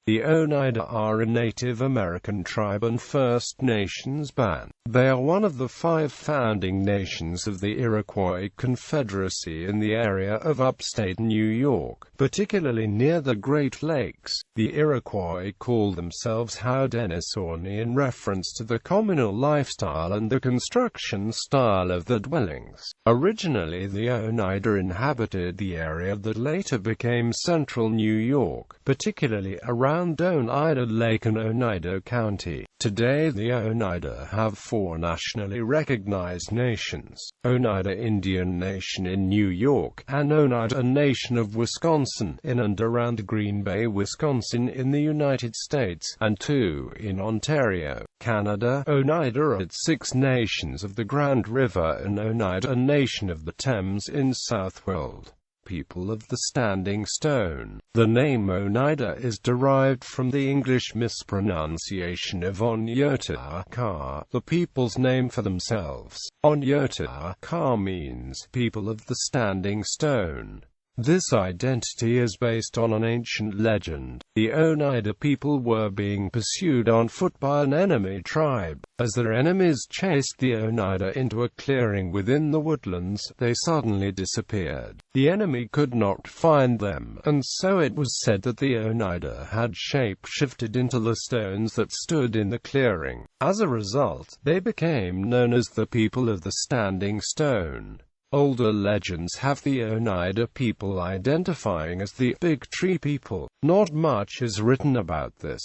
The Oneida are a Native American tribe and First Nations band. They are one of the 5 founding nations of the Iroquois Confederacy in the area of upstate New York, particularly near the Great Lakes. The Iroquois call themselves Haudenosaunee in reference to the communal lifestyle and the construction style of the dwellings. Originally, the Oneida inhabited the area that later became central New York, particularly around Oneida Lake and Oneida County. Today, the Oneida have 4 nationally recognized nations: Oneida Indian Nation in New York, and Oneida Nation of Wisconsin in and around Green Bay, Wisconsin in the United States, and 2 in Ontario, Canada. Oneida at 6 nations of the Grand River and Oneida Nation of the Thames in Southworld. People of the Standing Stone. The name Oneida is derived from the English mispronunciation of Oneida, the people's name for themselves. Oneida means people of the Standing Stone. This identity is based on an ancient legend. The Oneida people were being pursued on foot by an enemy tribe. As their enemies chased the Oneida into a clearing within the woodlands, they suddenly disappeared. The enemy could not find them, and so it was said that the Oneida had shape-shifted into the stones that stood in the clearing. As a result, they became known as the people of the Standing Stone. Older legends have the Oneida people identifying as the Big Tree people. Not much is written about this.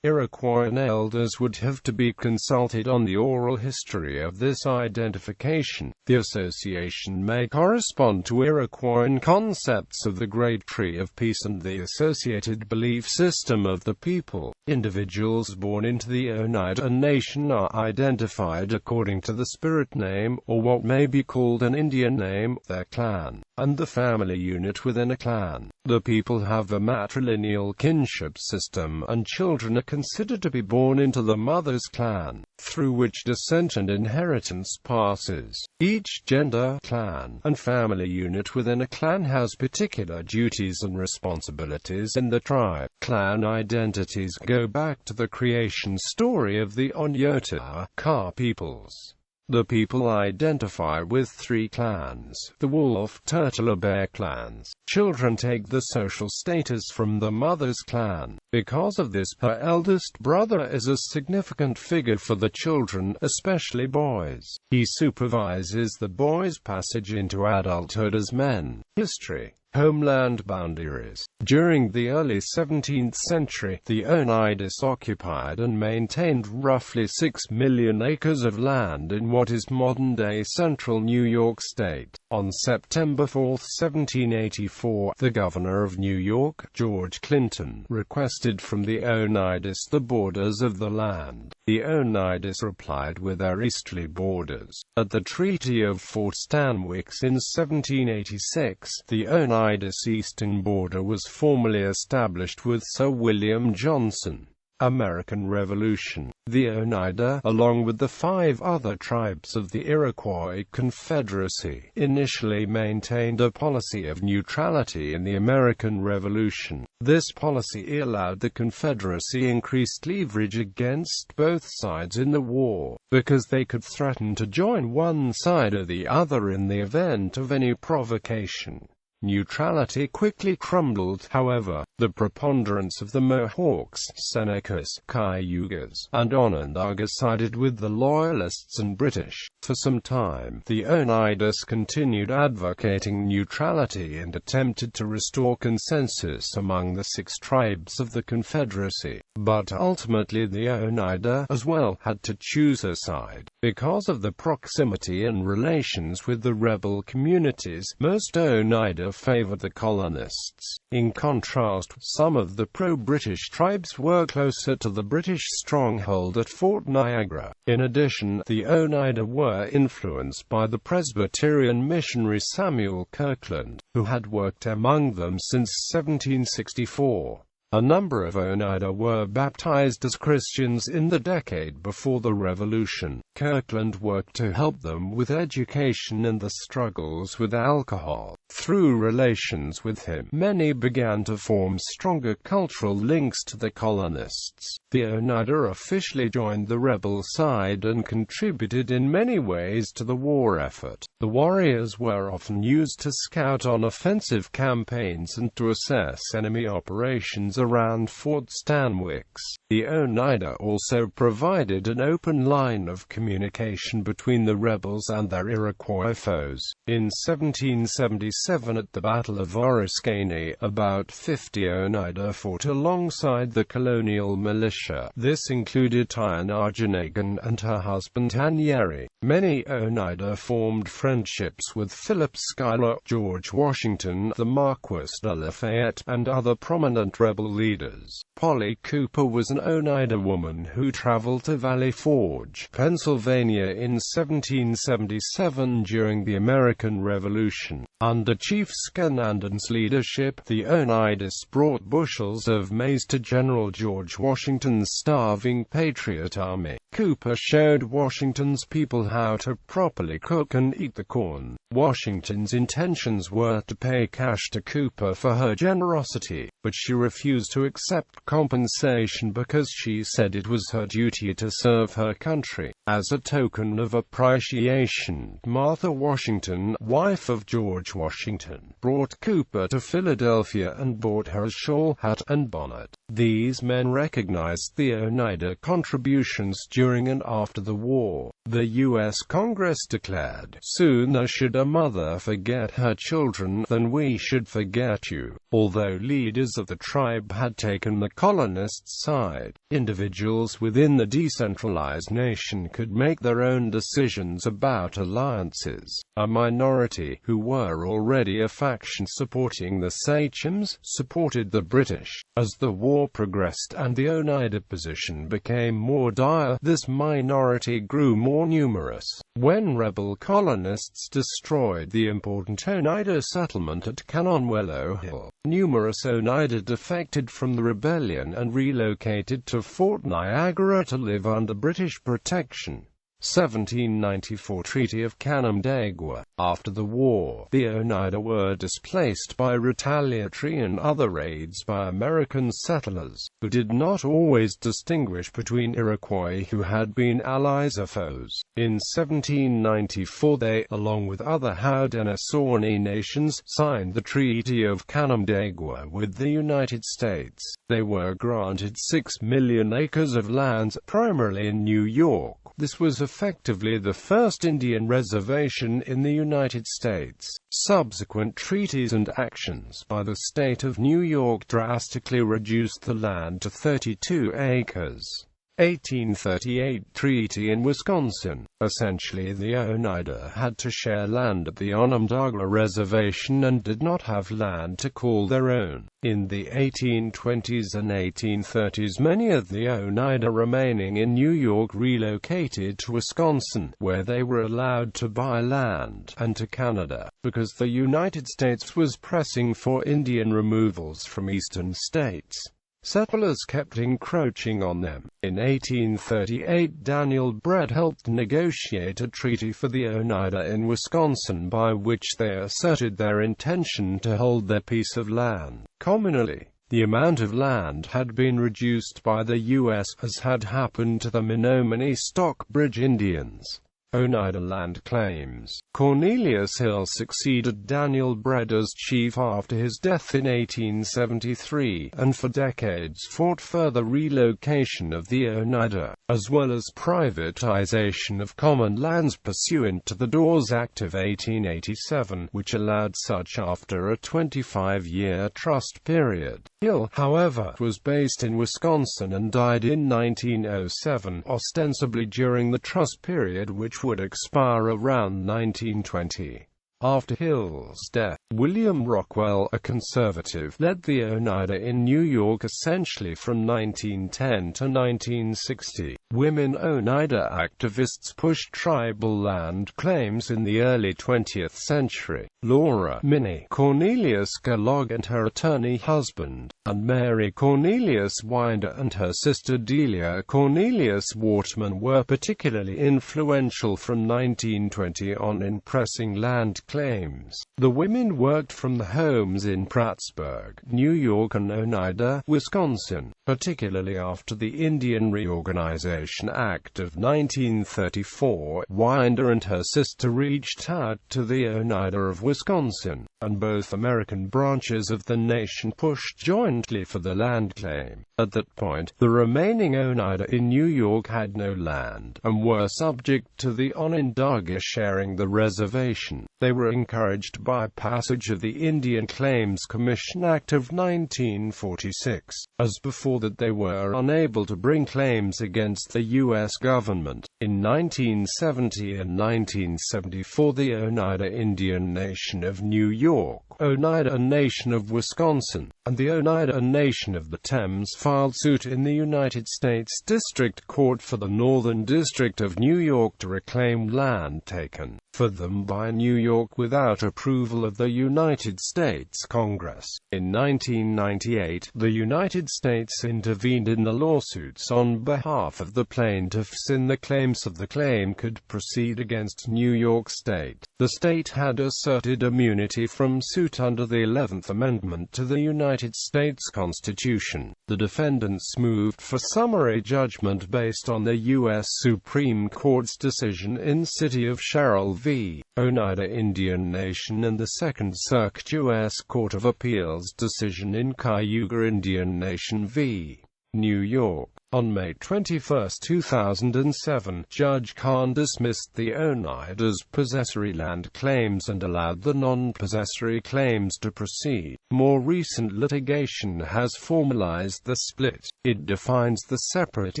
Iroquois elders would have to be consulted on the oral history of this identification. The association may correspond to Iroquois concepts of the Great Tree of Peace and the associated belief system of the people. Individuals born into the Oneida Nation are identified according to the spirit name, or what may be called an Indian name, their clan, and the family unit within a clan. The people have a matrilineal kinship system, and children are considered to be born into the mother's clan, through which descent and inheritance passes. Each gender, clan, and family unit within a clan has particular duties and responsibilities in the tribe. Clan identities go back to the creation story of the Oneida peoples. The people identify with 3 clans: the wolf, turtle, or bear clans. Children take the social status from the mother's clan. Because of this, her eldest brother is a significant figure for the children, especially boys. He supervises the boys' passage into adulthood as men. History. Homeland boundaries. During the early 17th century, the Oneidas occupied and maintained roughly 6 million acres of land in what is modern-day central New York State. On September 4, 1784, the governor of New York, George Clinton, requested from the Oneidas the borders of the land. The Oneidas replied with their easterly borders. At the Treaty of Fort Stanwix in 1786, the Oneida's eastern border was formally established with Sir William Johnson. American Revolution. The Oneida, along with the 5 other tribes of the Iroquois Confederacy, initially maintained a policy of neutrality in the American Revolution. This policy allowed the Confederacy increased leverage against both sides in the war, because they could threaten to join one side or the other in the event of any provocation. Neutrality quickly crumbled, however. The preponderance of the Mohawks, Senecas, Cayugas, and Onondagas sided with the Loyalists and British. For some time, the Oneidas continued advocating neutrality and attempted to restore consensus among the 6 tribes of the Confederacy. But ultimately the Oneida, as well, had to choose a side. Because of the proximity and relations with the rebel communities, most Oneida favored the colonists. In contrast, some of the pro-British tribes were closer to the British stronghold at Fort Niagara. In addition, the Oneida were influenced by the Presbyterian missionary Samuel Kirkland, who had worked among them since 1764. A number of Oneida were baptized as Christians in the decade before the Revolution. Kirkland worked to help them with education and the struggles with alcohol. Through relations with him, many began to form stronger cultural links to the colonists. The Oneida officially joined the rebel side and contributed in many ways to the war effort. The warriors were often used to scout on offensive campaigns and to assess enemy operations around Fort Stanwix. The Oneida also provided an open line of communication between the rebels and their Iroquois foes. In 1777 at the Battle of Oriskany, about 50 Oneida fought alongside the colonial militia. This included Tionagenagan and her husband Tanyeri. Many Oneida formed friendships with Philip Schuyler, George Washington, the Marquis de Lafayette, and other prominent rebel leaders. Polly Cooper was an Oneida woman who traveled to Valley Forge, Pennsylvania in 1777 during the American Revolution. Under Chief Skenandan's leadership, the Oneidas brought bushels of maize to General George Washington's starving Patriot Army. Cooper showed Washington's people how to properly cook and eat the corn. Washington's intentions were to pay cash to Cooper for her generosity, but she refused to accept compensation because she said it was her duty to serve her country. As a token of appreciation, Martha Washington, wife of George Washington, brought Cooper to Philadelphia and bought her a shawl, hat, and bonnet. These men recognized the Oneida contributions during and after the war. The U.S. Congress declared, "Sooner should a mother forget her children than we should forget you." Although leaders of the tribe had taken the colonists' side, individuals within the decentralized nation could make their own decisions about alliances. A minority, who were already a faction supporting the sachems, supported the British. As the war progressed and the Oneida position became more dire, this minority grew more numerous. When rebel colonists destroyed the important Oneida settlement at Canonwello Hill, numerous Oneida defected from the rebellion and relocated to Fort Niagara to live under British protection. 1794 Treaty of Canandaigua. After the war, the Oneida were displaced by retaliatory and other raids by American settlers, who did not always distinguish between Iroquois who had been allies or foes. In 1794 they, along with other Haudenosaunee nations, signed the Treaty of Canandaigua with the United States. They were granted 6 million acres of land, primarily in New York. This was effectively the first Indian reservation in the United States. Subsequent treaties and actions by the state of New York drastically reduced the land to 32 acres. 1838 Treaty in Wisconsin. Essentially, the Oneida had to share land at the Onondaga Reservation and did not have land to call their own. In the 1820s and 1830s, many of the Oneida remaining in New York relocated to Wisconsin, where they were allowed to buy land, and to Canada, because the United States was pressing for Indian removals from eastern states. Settlers kept encroaching on them. In 1838, Daniel Brett helped negotiate a treaty for the Oneida in Wisconsin by which they asserted their intention to hold their piece of land. Communally, the amount of land had been reduced by the U.S., as had happened to the Menominee Stockbridge Indians. Oneida land claims. Cornelius Hill succeeded Daniel Brett as chief after his death in 1873, and for decades fought further relocation of the Oneida, as well as privatization of common lands pursuant to the Dawes Act of 1887, which allowed such after a 25-year trust period. Hill, however, was based in Wisconsin and died in 1907, ostensibly during the trust period which would expire around 1920. After Hill's death, William Rockwell, a conservative, led the Oneida in New York essentially from 1910 to 1960. Women Oneida activists pushed tribal land claims in the early 20th century. Laura Minnie Cornelius Kellogg and her attorney husband, and Mary Cornelius Winder and her sister Delia Cornelius Wortman were particularly influential from 1920 on in pressing land claims. The women worked from the homes in Prattsburg, New York and Oneida, Wisconsin, particularly after the Indian Reorganization Act of 1934. Winder and her sister reached out to the Oneida of Wisconsin, and both American branches of the nation pushed jointly for the land claim. At that point, the remaining Oneida in New York had no land, and were subject to the Onondaga sharing the reservation. They were encouraged by passage of the Indian Claims Commission Act of 1946. As before that, they were unable to bring claims against the U.S. government. In 1970 and 1974, the Oneida Indian Nation of New York, Oneida Nation of Wisconsin, and the Oneida Nation of the Thames filed suit in the United States District Court for the Northern District of New York to reclaim land taken for them by New York without approval of the United States Congress. In 1998, the United States intervened in the lawsuits on behalf of the plaintiffs in the claims of the claim could proceed against New York State. The state had asserted immunity from suit under the 11th Amendment to the United States Constitution. The defendants moved for summary judgment based on the U.S. Supreme Court's decision in City of Sherrill v. Oneida Indian Nation and the Second Circuit U.S. Court of Appeals decision in Cayuga Indian Nation v. New York. On May 21, 2007, Judge Kahn dismissed the Oneida's possessory land claims and allowed the non-possessory claims to proceed. More recent litigation has formalized the split. It defines the separate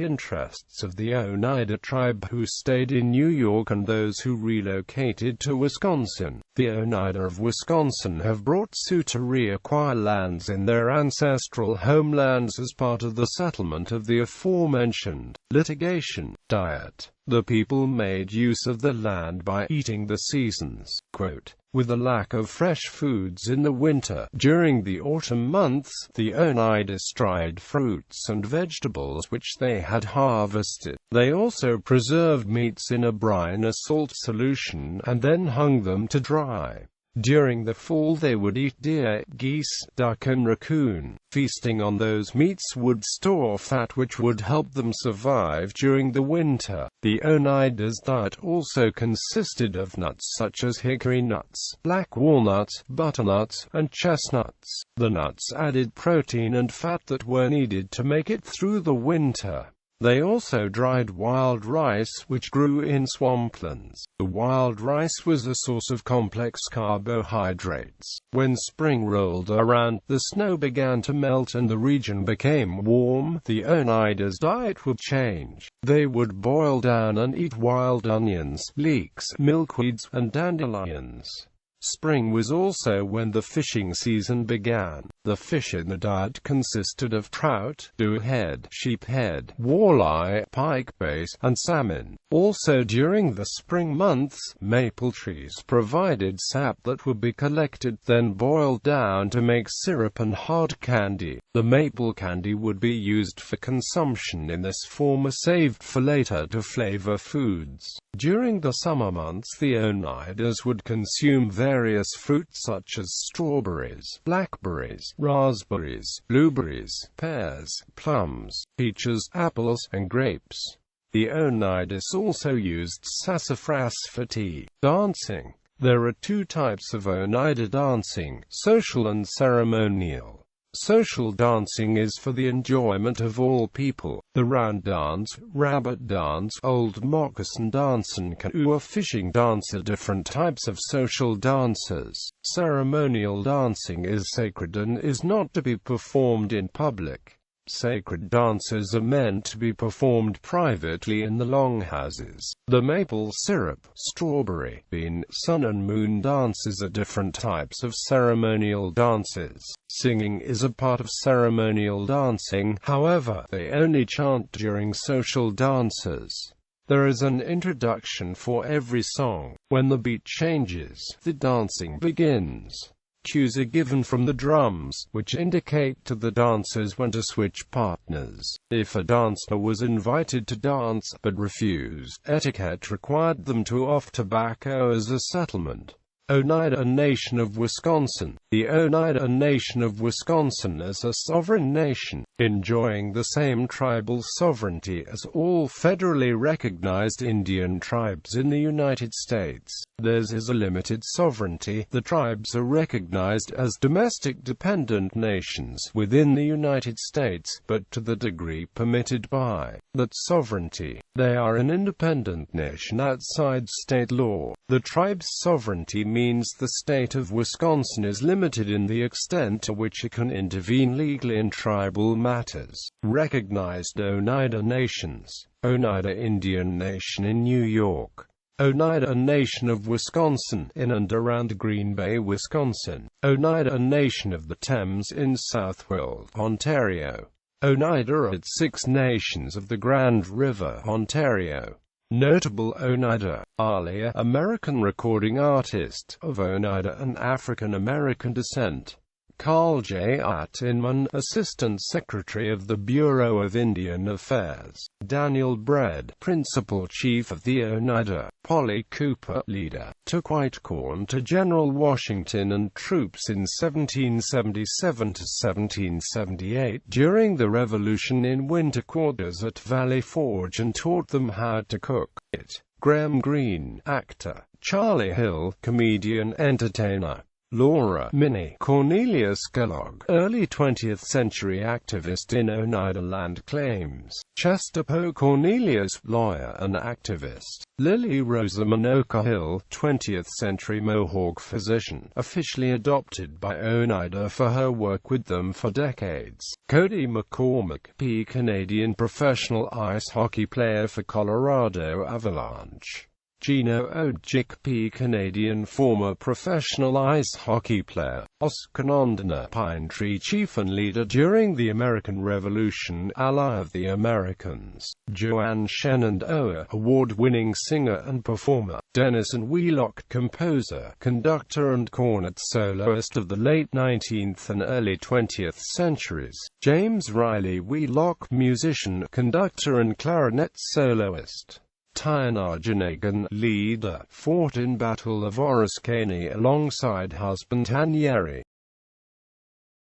interests of the Oneida tribe who stayed in New York and those who relocated to Wisconsin. The Oneida of Wisconsin have brought suit to reacquire lands in their ancestral homelands as part of the settlement of the aforementioned litigation. Diet. The people made use of the land by eating the seasons. Quote, with a lack of fresh foods in the winter, during the autumn months, the Oneida dried fruits and vegetables which they had harvested. They also preserved meats in a brine or salt solution, and then hung them to dry. During the fall they would eat deer, geese, duck and raccoon. Feasting on those meats would store fat which would help them survive during the winter. The Oneida's diet also consisted of nuts such as hickory nuts, black walnuts, butternuts, and chestnuts. The nuts added protein and fat that were needed to make it through the winter. They also dried wild rice, which grew in swamplands. The wild rice was a source of complex carbohydrates. When spring rolled around, the snow began to melt and the region became warm. The Oneida's diet would change. They would boil down and eat wild onions, leeks, milkweeds, and dandelions. Spring was also when the fishing season began. The fish in the diet consisted of trout, bowhead, sheephead, walleye, pikebass, and salmon. Also during the spring months, maple trees provided sap that would be collected, then boiled down to make syrup and hard candy. The maple candy would be used for consumption in this form or saved for later to flavor foods. During the summer months, the Oneidas would consume various fruits such as strawberries, blackberries, raspberries, blueberries, pears, plums, peaches, apples, and grapes. The Oneidas also used sassafras for tea. Dancing. There are two types of Oneida dancing, social and ceremonial. Social dancing is for the enjoyment of all people. The round dance, rabbit dance, old moccasin dance and canoe fishing dance are different types of social dances. Ceremonial dancing is sacred and is not to be performed in public. Sacred dances are meant to be performed privately in the longhouses. The maple syrup, strawberry, bean, sun and moon dances are different types of ceremonial dances. Singing is a part of ceremonial dancing, however, they only chant during social dances. There is an introduction for every song. When the beat changes, the dancing begins. Cues are given from the drums, which indicate to the dancers when to switch partners. If a dancer was invited to dance, but refused, etiquette required them to offer tobacco as a settlement. Oneida Nation of Wisconsin. The Oneida Nation of Wisconsin is a sovereign nation, enjoying the same tribal sovereignty as all federally recognized Indian tribes in the United States. Theirs is a limited sovereignty. The tribes are recognized as domestic dependent nations within the United States, but to the degree permitted by that sovereignty, they are an independent nation outside state law. The tribe's sovereignty means the state of Wisconsin is limited in the extent to which it can intervene legally in tribal matters. Recognized Oneida nations: Oneida Indian Nation in New York, Oneida Nation of Wisconsin in and around Green Bay, Wisconsin, Oneida Nation of the Thames in Southwell, Ontario, Oneida at Six Nations of the Grand River, Ontario. Notable Oneida: Alia, American recording artist, of Oneida and African-American descent. Carl J. Inman, Assistant Secretary of the Bureau of Indian Affairs. Daniel Bread, Principal Chief of the Oneida. Polly Cooper, leader, took White Corn to General Washington and troops in 1777 to 1778 during the Revolution in winter quarters at Valley Forge and taught them how to cook it. Graham Greene, actor. Charlie Hill, comedian, entertainer. Laura Minnie Cornelius Kellogg, early 20th century activist in Oneida land claims. Chester Poe Cornelius, lawyer and activist. Lily Rosa Minoka Hill, 20th century Mohawk physician, officially adopted by Oneida for her work with them for decades. Cody McCormick, P. Canadian professional ice hockey player for Colorado Avalanche. Gino Odjick, P. Canadian former professional ice hockey player, Oskanondana Pine Tree chief and leader during the American Revolution, ally of the Americans. Joanne Shenandoah, award-winning singer and performer. Denison Wheelock, composer, conductor and cornet soloist of the late 19th and early 20th centuries. James Riley Wheelock, musician, conductor and clarinet soloist. Tynarjanagan, leader, fought in Battle of Oriskany alongside husband Hanyeri.